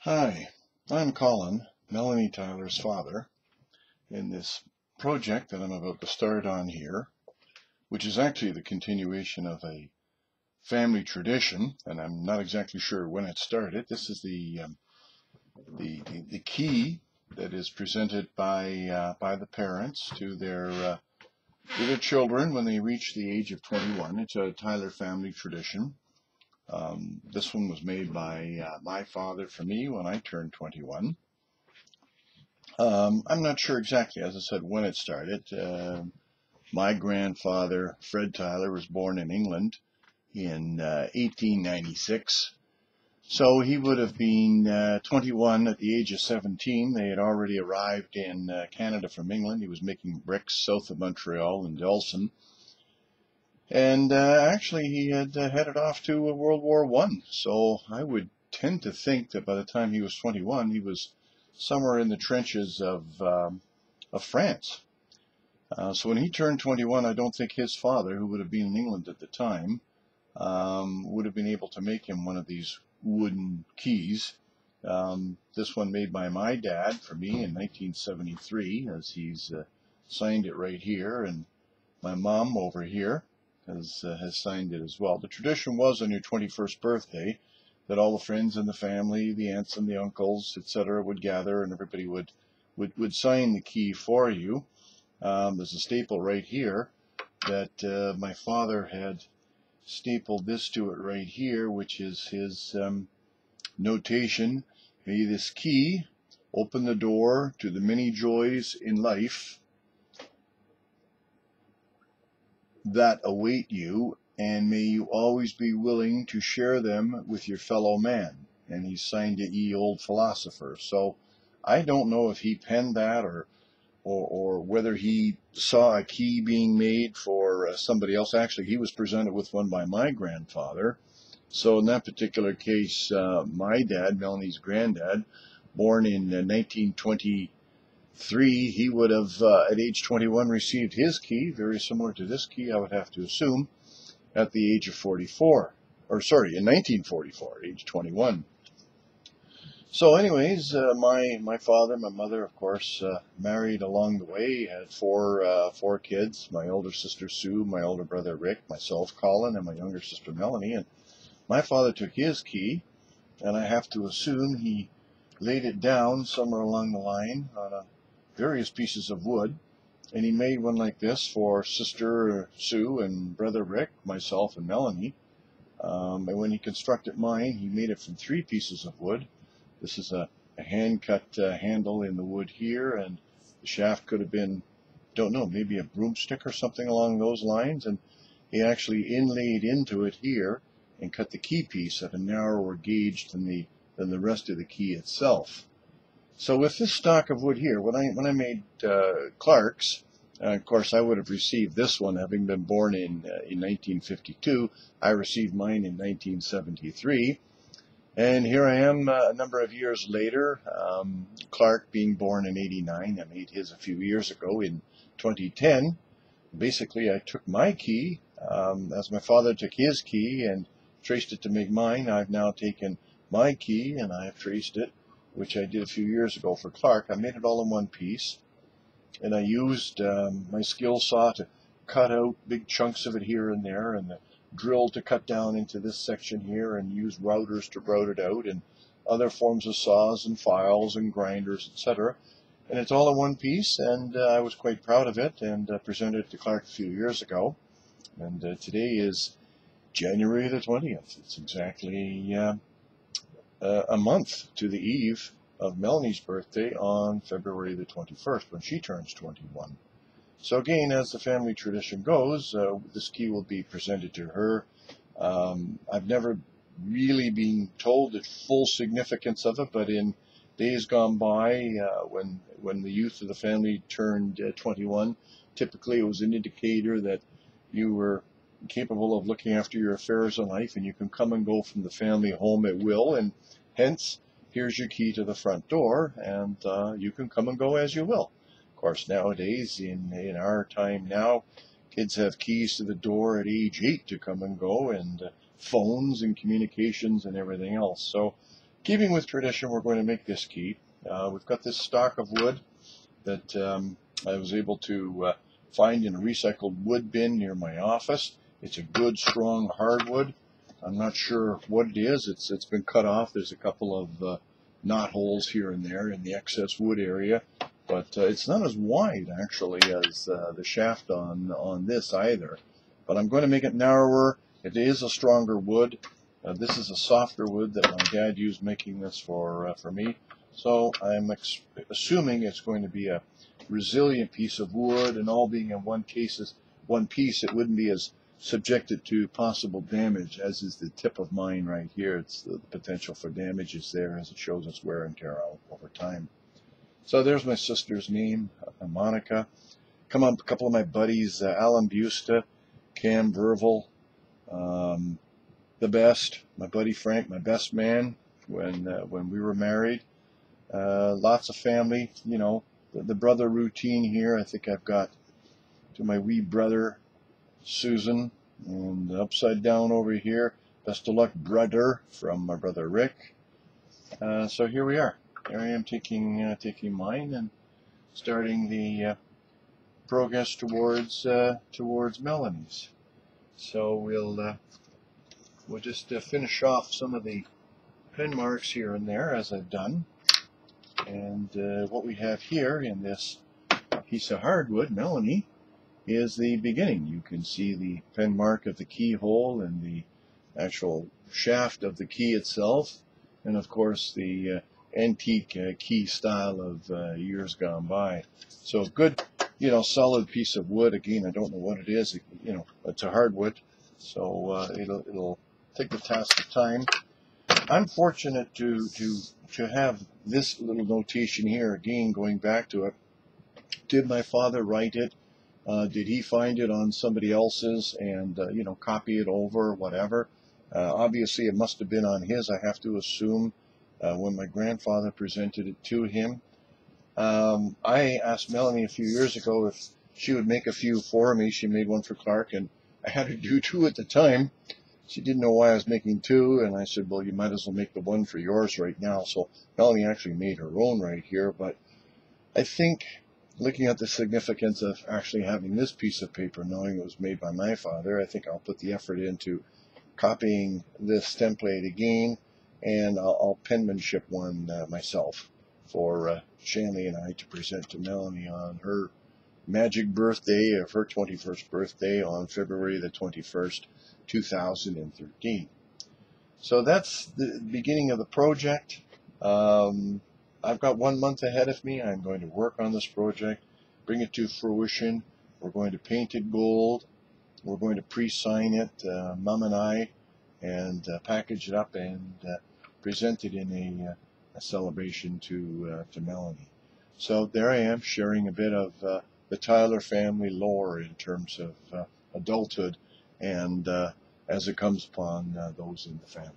Hi, I'm Colin, Melanie Tyler's father, in this project that I'm about to start on here, which is actually the continuation of a family tradition, and I'm not exactly sure when it started. This is the key that is presented by the parents to their children when they reach the age of 21. It's a Tyler family tradition. This one was made by my father for me when I turned 21. I'm not sure exactly, as I said, when it started. My grandfather, Fred Tyler, was born in England in 1896. So he would have been 21 at the age of 17. They had already arrived in Canada from England. He was making bricks south of Montreal in Dawson. And actually, he had headed off to World War I. So I would tend to think that by the time he was 21, he was somewhere in the trenches of France. So when he turned 21, I don't think his father, who would have been in England at the time, would have been able to make him one of these wooden keys. This one made by my dad for me in 1973, as he's signed it right here, and my mom over here has signed it as well. The tradition was on your 21st birthday that all the friends in the family, the aunts and the uncles, etc., would gather, and everybody would sign the key for you. There's a staple right here that my father had stapled this to it right here, which is his notation: may this key open the door to the many joys in life that await you, and may you always be willing to share them with your fellow man. And he signed it, Ye Old Philosopher. So I don't know if he penned that or whether he saw a key being made for somebody else. Actually, he was presented with one by my grandfather. So in that particular case, my dad, Melanie's granddad, born in 1923, he would have, at age 21, received his key, very similar to this key, I would have to assume, at the age of 44. Or sorry, in 1944, age 21. So anyways, my father, my mother, of course, married along the way, had four kids: my older sister Sue, my older brother Rick, myself Colin, and my younger sister Melanie. And my father took his key, and I have to assume he laid it down somewhere along the line on various pieces of wood, and he made one like this for sister Sue and brother Rick, myself, and Melanie. And when he constructed mine, he made it from 3 pieces of wood. This is a hand-cut handle in the wood here, and the shaft could have been, don't know, maybe a broomstick or something along those lines. And he actually inlaid into it here and cut the key piece at a narrower gauge than the rest of the key itself. So with this stock of wood here, when I made Clark's, of course I would have received this one, having been born in 1952. I received mine in 1973. And here I am a number of years later, Clark being born in 89. I made his a few years ago in 2010. Basically, I took my key, as my father took his key and traced it to make mine. I've now taken my key and I've traced it, which I did a few years ago for Clark. I made it all in one piece, and I used my skill saw to cut out big chunks of it here and there, and the drill to cut down into this section here, and use routers to route it out, and other forms of saws and files and grinders, etc. And it's all in one piece, and I was quite proud of it, and presented it to Clark a few years ago. And today is January the 20th. It's exactly a month to the eve of Melanie's birthday on February the 21st, when she turns 21. So again, as the family tradition goes, this key will be presented to her. I've never really been told the full significance of it, but in days gone by, when the youth of the family turned 21, typically it was an indicator that you were capable of looking after your affairs in life, and you can come and go from the family home at will, and hence, here's your key to the front door, and you can come and go as you will. Of course, nowadays, in our time now, kids have keys to the door at age 8 to come and go, and phones and communications and everything else. So keeping with tradition, we're going to make this key. We've got this stock of wood that I was able to find in a recycled wood bin near my office. It's a good, strong hardwood. I'm not sure what it is. It's been cut off. There's a couple of knot holes here and there in the excess wood area, but it's not as wide actually as the shaft on this either. But I'm going to make it narrower. It is a stronger wood. This is a softer wood that my dad used making this for me. So I'm assuming it's going to be a resilient piece of wood, and all being in one piece, it wouldn't be as subjected to possible damage as is the tip of mine right here. It's the potential for damage is there as it shows its wear and tear out over time. So there's my sister's name, Monica. Come on, a couple of my buddies, Alan Busta, Cam Verval, the best, my buddy Frank, my best man when we were married. Lots of family, you know, the brother routine here. I think I've got to my wee brother Susan, and upside down over here, best of luck brother, from my brother Rick. So here we are. Here I am taking mine and starting the progress towards Melanie's. So we'll just finish off some of the pen marks here and there as I've done. And what we have here in this piece of hardwood, Melanie, is the beginning. You can see the pen mark of the keyhole and the actual shaft of the key itself, and of course the antique key style of years gone by. So good, you know, solid piece of wood. Again, I don't know what it is. You know, it's a hardwood, so it'll take the task of time. I'm fortunate to have this little notation here. Again, going back to it, did my father write it? Did he find it on somebody else's and you know, copy it over, whatever? Obviously, it must have been on his, I have to assume, when my grandfather presented it to him. I asked Melanie a few years ago if she would make a few for me. She made one for Clark, and I had her do two at the time. She didn't know why I was making two, and I said, well, you might as well make the one for yours right now. So Melanie actually made her own right here, but I think, looking at the significance of actually having this piece of paper, knowing it was made by my father, I think I'll put the effort into copying this template again, and I'll penmanship one myself for Shanley and I to present to Melanie on her magic birthday of her 21st birthday on February the 21st, 2013. So that's the beginning of the project. I've got 1 month ahead of me. I'm going to work on this project, bring it to fruition. We're going to paint it gold. We're going to pre-sign it, Mom and I, and package it up and present it in a celebration to Melanie. So there I am, sharing a bit of the Tyler family lore in terms of adulthood and as it comes upon those in the family.